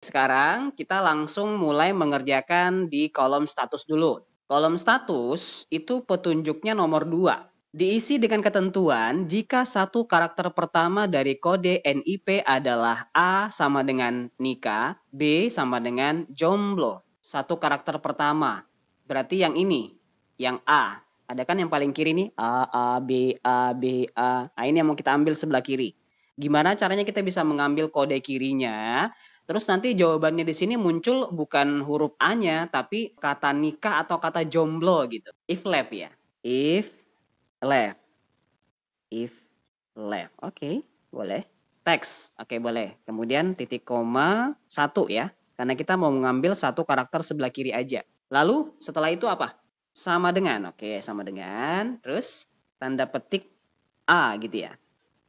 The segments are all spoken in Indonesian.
Sekarang kita langsung mulai mengerjakan di kolom status dulu. Kolom status itu petunjuknya nomor 2. Diisi dengan ketentuan jika satu karakter pertama dari kode NIP adalah A sama dengan nikah, B sama dengan jomblo. Satu karakter pertama. Berarti yang ini, yang A. Ada kan yang paling kiri nih, A, B, A, B, A. Nah ini yang mau kita ambil sebelah kiri. Gimana caranya kita bisa mengambil kode kirinya? Terus nanti jawabannya di sini muncul bukan huruf A-nya, tapi kata nikah atau kata jomblo gitu. If left ya. If left. If left. Oke, boleh. Text. Oke, boleh. Kemudian titik koma 1 ya. Karena kita mau mengambil satu karakter sebelah kiri aja. Lalu setelah itu apa? Sama dengan. Oke, sama dengan. Terus tanda petik A gitu ya.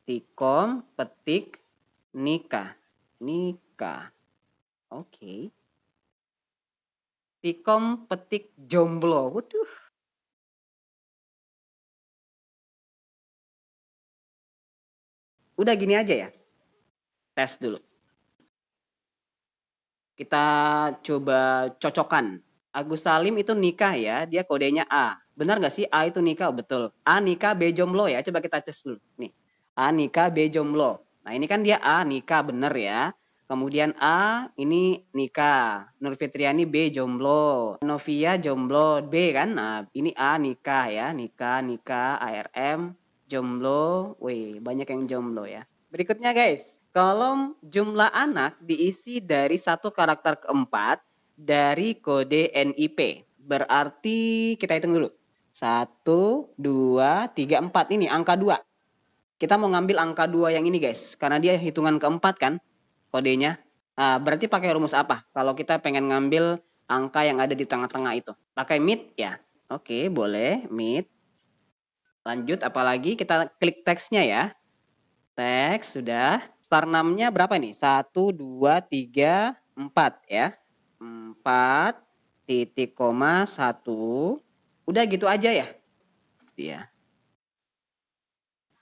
Tikom petik nikah. Nikah. Oke. Tikom petik jomblo. Waduh. Udah gini aja ya. Tes dulu. Kita coba cocokkan. Agus Salim itu nikah ya. Dia kodenya A. Benar nggak sih A itu nikah? Betul. A nikah, B jomblo ya. Coba kita tes dulu. Nih. A nikah, B jomblo. Nah ini kan dia A nikah bener ya. Kemudian A ini nikah. Nur Fitriani B jomblo. Novia jomblo B kan. Nah ini A nikah ya. Nikah, nikah, ARM, jomblo. Wih banyak yang jomblo ya. Berikutnya guys. Kolom jumlah anak diisi dari satu karakter keempat dari kode NIP. Berarti kita hitung dulu. 1, 2, 3, 4. Ini angka 2. Kita mau ngambil angka 2 yang ini guys. Karena dia hitungan keempat kan kodenya. Nah, berarti pakai rumus apa? Kalau kita pengen ngambil angka yang ada di tengah-tengah itu. Pakai mid ya? Oke, boleh. Mid. Lanjut, apalagi kita klik teksnya ya. Teks, sudah. Star 6-nya berapa nih? 1, 2, 3, 4 ya. 4, titik koma 1. Udah gitu aja ya? Iya.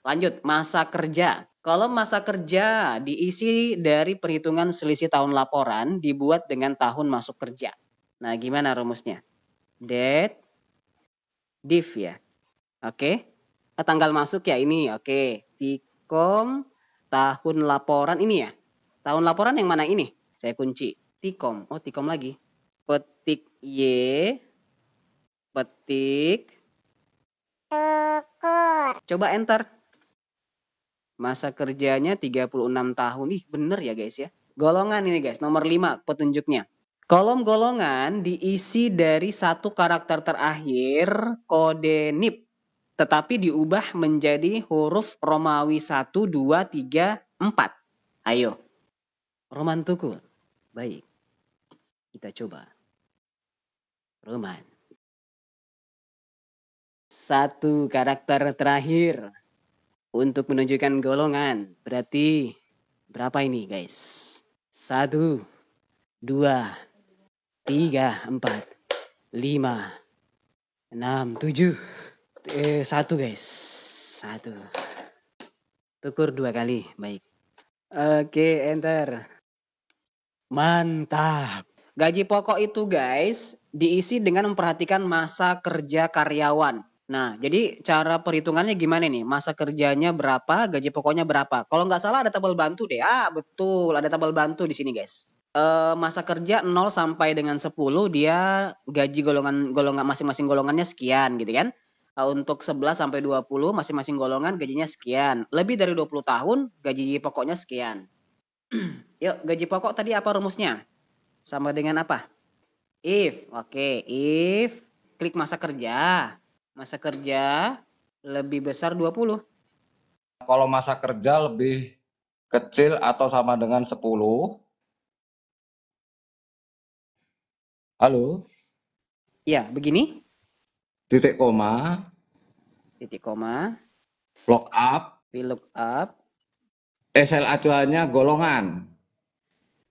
Lanjut, masa kerja. Kalau masa kerja diisi dari perhitungan selisih tahun laporan dibuat dengan tahun masuk kerja. Nah, gimana rumusnya? Date, div ya. Oke. Tanggal masuk ya ini. Oke. Tikom, tahun laporan ini ya. Tahun laporan yang mana ini? Saya kunci. Tikom. Oh, Tikom lagi. Petik Y. Petik. Syukur. Coba enter. Masa kerjanya 36 tahun. Ih, bener ya guys ya. Golongan ini guys, nomor 5 petunjuknya. Kolom golongan diisi dari satu karakter terakhir kode NIP. Tetapi diubah menjadi huruf Romawi 1, 2, 3, 4. Ayo. Roman Tukur. Baik. Kita coba. Roman. Satu karakter terakhir untuk menunjukkan golongan. Berarti berapa ini guys? 1, 2, 3, 4, 5, 6, 7. 1 guys. 1. Tukur 2 kali. Baik. Oke, enter. Mantap. Gaji pokok itu guys diisi dengan memperhatikan masa kerja karyawan. Nah, jadi cara perhitungannya gimana nih? Masa kerjanya berapa, gaji pokoknya berapa? Kalau nggak salah ada tabel bantu deh. Ah, betul, ada tabel bantu di sini guys. Masa kerja 0 sampai dengan 10 dia gaji golongan masing-masing golongannya sekian gitu kan. Untuk 11 sampai 20 masing-masing golongan gajinya sekian. Lebih dari 20 tahun gaji pokoknya sekian. Yuk, gaji pokok tadi apa rumusnya? Sama dengan apa? If. Oke, if klik masa kerja. Masa kerja lebih besar 20. Kalau masa kerja lebih kecil atau sama dengan 10. Halo? Ya, begini. Titik koma, Titik koma, lookup, VLOOKUP, SL acuannya golongan.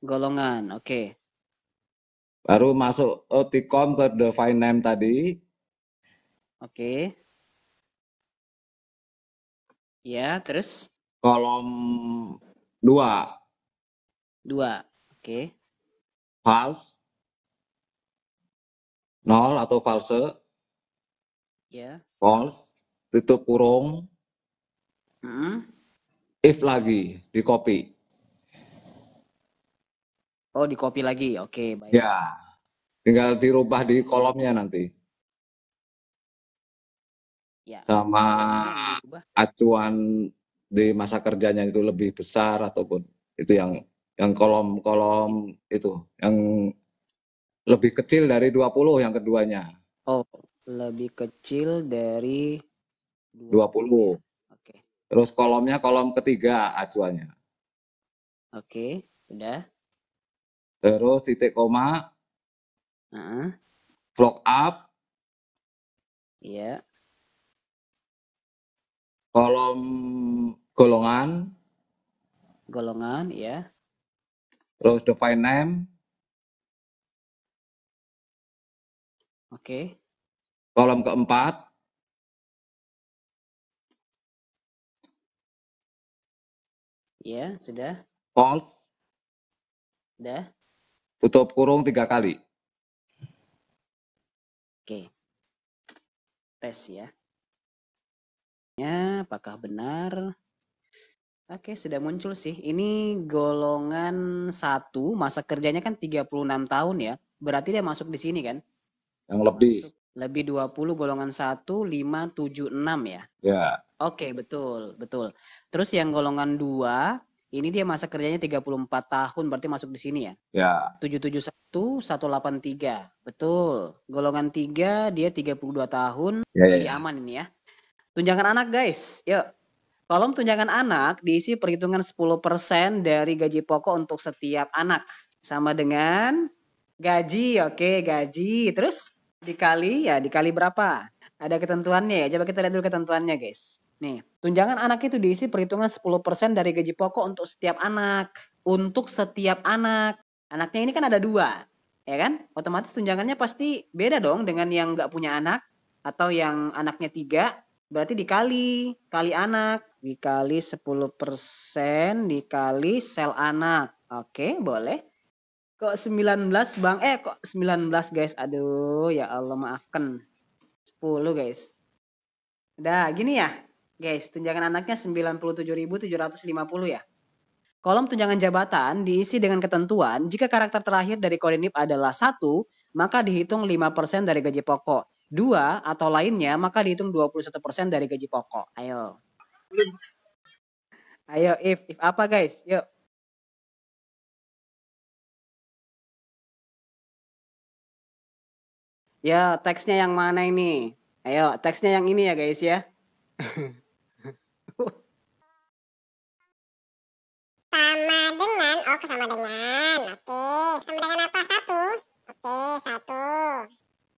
golongan. Oke. Baru masuk Tikom ke define name tadi. Oke. Ya, terus Kolom 2. 2. Oke. false, nol atau false, Ya. false, tutup kurung, Mm-mm. if lagi, di copy. Oh, di copy lagi. Oke, baik. Ya, tinggal dirubah di kolomnya nanti. Ya. Sama Kolomnya yang dirubah. acuan di masa kerjanya itu lebih besar ataupun itu yang kolom-kolom itu yang lebih kecil dari 20 yang keduanya. Oh, lebih kecil dari 20 ya. 20. Oke. Terus kolomnya kolom ketiga acuannya. Oke, udah. Terus titik koma, Heeh. flock up, Iya. kolom golongan, Golongan, ya. terus define name, Oke. kolom keempat, Ya, sudah. false, Udah. tutup kurung 3 kali. Oke. Tes ya. Ya, apakah benar? Oke, sudah muncul sih. Ini golongan 1, masa kerjanya kan 36 tahun ya. Berarti dia masuk di sini kan? Yang lebih. Masuk lebih 20 golongan 1, 5, 7, 6 ya. Ya, Oke, betul, betul. Terus yang golongan 2, ini dia masa kerjanya 34 tahun, berarti masuk di sini ya. ya. 771, 183. Betul. Golongan 3, dia 32 tahun, Ya, ya, jadi ya. aman ini ya. Tunjangan anak guys, yuk. Kolom tunjangan anak diisi perhitungan 10% dari gaji pokok untuk setiap anak. Sama dengan gaji, oke gaji. Terus dikali berapa? Ada ketentuannya ya, coba kita lihat dulu ketentuannya guys. Nih, tunjangan anak itu diisi perhitungan 10% dari gaji pokok untuk setiap anak. Untuk setiap anak. Anaknya ini kan ada 2, ya kan? Otomatis tunjangannya pasti beda dong dengan yang nggak punya anak. Atau yang anaknya 3, berarti kali anak. Dikali 10% dikali sel anak. Oke, boleh. Kok 19 bang? Kok 19 guys? Aduh, ya Allah maafkan. 10 guys. Udah, gini ya. Guys, tunjangan anaknya 97.750 ya. Kolom tunjangan jabatan diisi dengan ketentuan jika karakter terakhir dari kode NIP adalah 1, maka dihitung 5% dari gaji pokok. 2 atau lainnya, maka dihitung 21% dari gaji pokok. Ayo. Ayo, if apa guys? Yuk. Ya, teksnya yang mana ini? Ayo, teksnya yang ini ya guys ya. Sama dengan. Oke, sama dengan apa? 1. Oke, 1.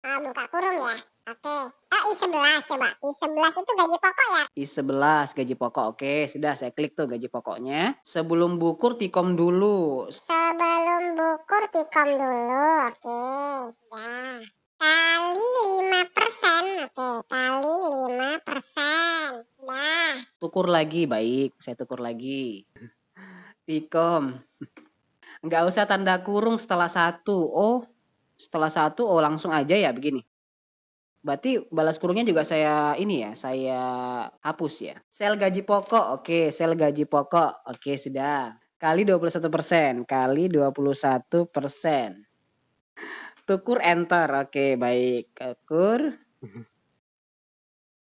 Oh, buka kurung ya. Oke. Oh, I11 coba. I11 itu gaji pokok ya? I11 gaji pokok. Oke, sudah saya klik tuh gaji pokoknya. Sebelum bukur tikom dulu. Sebelum bukur tikom dulu. Oke, sudah. Kali 5%. Oke, kali 5%. Sudah. Tukur lagi, baik. Saya tukur lagi. Tikom. Nggak usah tanda kurung setelah 1. Oh, setelah 1, oh langsung aja ya begini. Berarti balas kurungnya juga saya ini ya, saya hapus ya. Sel gaji pokok, oke. Sel gaji pokok, oke sudah. Kali 21%, kali 21%. Tukur enter, oke baik. Tukur.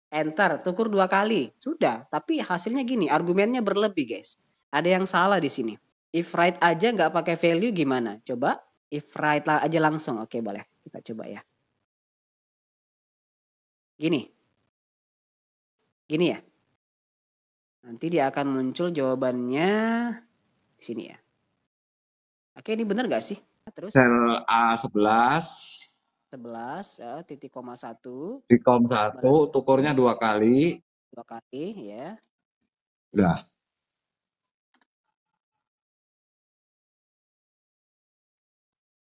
Enter, tukur 2 kali. Sudah, tapi hasilnya gini, argumennya berlebih guys. Ada yang salah di sini. If right aja nggak pakai value gimana? Coba if right aja langsung. Oke boleh, kita coba ya. Gini ya. Nanti dia akan muncul jawabannya di sini ya. Oke, ini benar nggak sih? Terus Sel A11, 11 titik koma 1 di kolom 1, tukurnya 2 kali. 2 kali ya. Udah.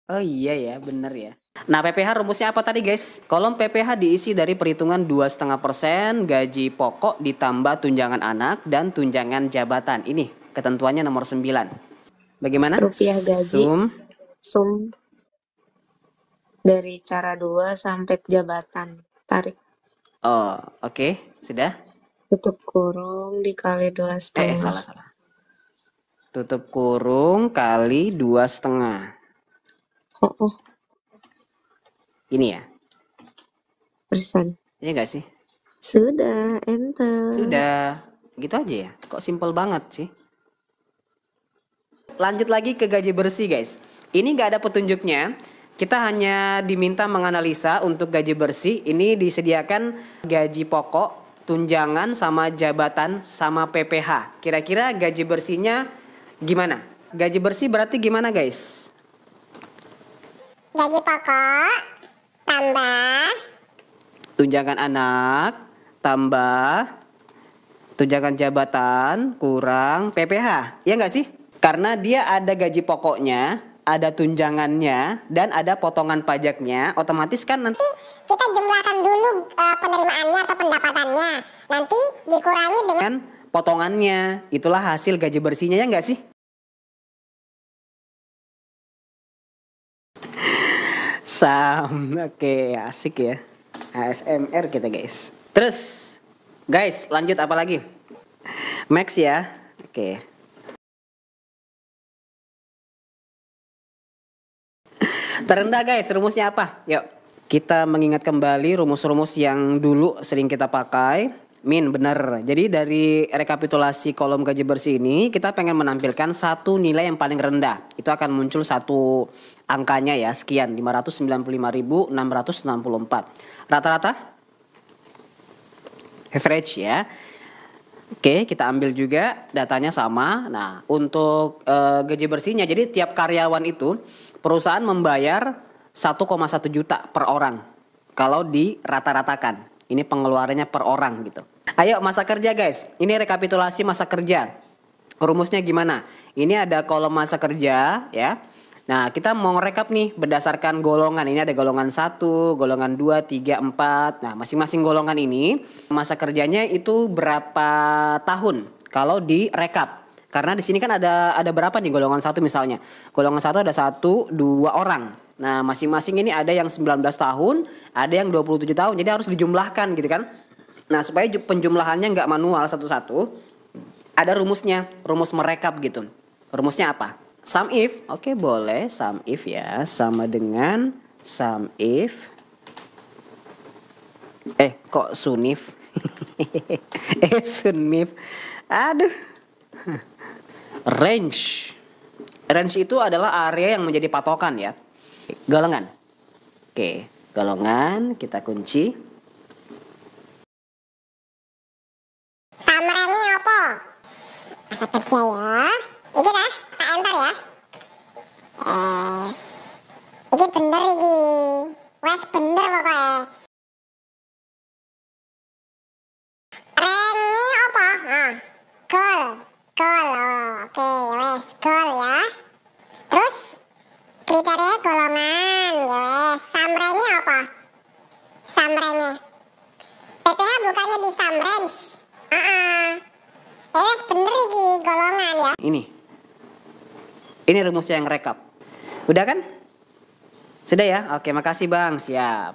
Oh iya ya, benar ya. Nah, PPH rumusnya apa tadi guys? Kolom PPH diisi dari perhitungan 2,5% gaji pokok ditambah tunjangan anak dan tunjangan jabatan. Ini ketentuannya nomor 9. Bagaimana? Rupiah gaji. Zoom. sum dari cara 2 sampai jabatan. Tarik Oh, oke. Sudah? tutup kurung dikali 2,5. Salah. Tutup kurung kali 2,5. Oh, Ini ya? persen. Iya nggak sih? Sudah, enter. Sudah. Gitu aja ya? Kok simple banget sih? Lanjut lagi ke gaji bersih, guys. Ini nggak ada petunjuknya. Kita hanya diminta menganalisa untuk gaji bersih. Ini disediakan gaji pokok, tunjangan, sama jabatan, sama PPh. Kira-kira gaji bersihnya gimana? Gaji bersih berarti gimana, guys? Gaji pokok tambah Tunjangan anak, tambah tunjangan jabatan, kurang PPh. Ya nggak sih? Karena dia ada gaji pokoknya, ada tunjangannya, dan ada potongan pajaknya, otomatis kan nanti kita jumlahkan dulu penerimaannya atau pendapatannya. Nanti dikurangi dengan kan potongannya. Itulah hasil gaji bersihnya, ya nggak sih? Oke, asik ya. ASMR kita, guys. Terus, guys, lanjut apa lagi? Max ya. Oke. Terendah, guys, rumusnya apa? Yuk, kita mengingat kembali rumus-rumus yang dulu sering kita pakai. Min, bener. Jadi dari rekapitulasi kolom gaji bersih ini, kita pengen menampilkan satu nilai yang paling rendah. Itu akan muncul satu angkanya ya, sekian, 595.664. Rata-rata? Average ya. Oke, kita ambil juga datanya sama. Nah, untuk gaji bersihnya, jadi tiap karyawan itu perusahaan membayar 1,1 juta per orang. Kalau dirata-ratakan, ini pengeluarannya per orang gitu. Ayo masa kerja, guys. Ini rekapitulasi masa kerja. Rumusnya gimana? Ini ada kolom masa kerja ya. Nah, kita mau rekap nih berdasarkan golongan. Ini ada golongan 1, golongan 2, 3, 4. Nah, masing-masing golongan ini masa kerjanya itu berapa tahun kalau direkap. Karena di sini kan ada berapa nih golongan 1 misalnya. Golongan 1 ada 1, 2 orang. Nah, masing-masing ini ada yang 19 tahun, ada yang 27 tahun. Jadi harus dijumlahkan gitu kan. Nah, supaya penjumlahannya nggak manual satu-satu, ada rumusnya, rumus merekap gitu. Rumusnya apa? Sum if, oke boleh, sum if ya, sama dengan sum if. Kok sunif? Sunif. Aduh. Range. Range itu adalah area yang menjadi patokan ya. Golongan. Oke, golongan kita kunci. summary-nya apa? Masa kerja ya. Iki dah, tak enter ya. Iki bener iki. Wes bener pokoknya. Rank-nya apa? Goal. Oke, wes goal ya. Terus kriteria golongan, ya wes. Summary-nya apa? Summary-nya. PPh bukannya di sum range. Ya wes bener iki golongan ya. Ini rumusnya yang rekap. Udah kan? Sudah ya? Oke, makasih Bang. Siap.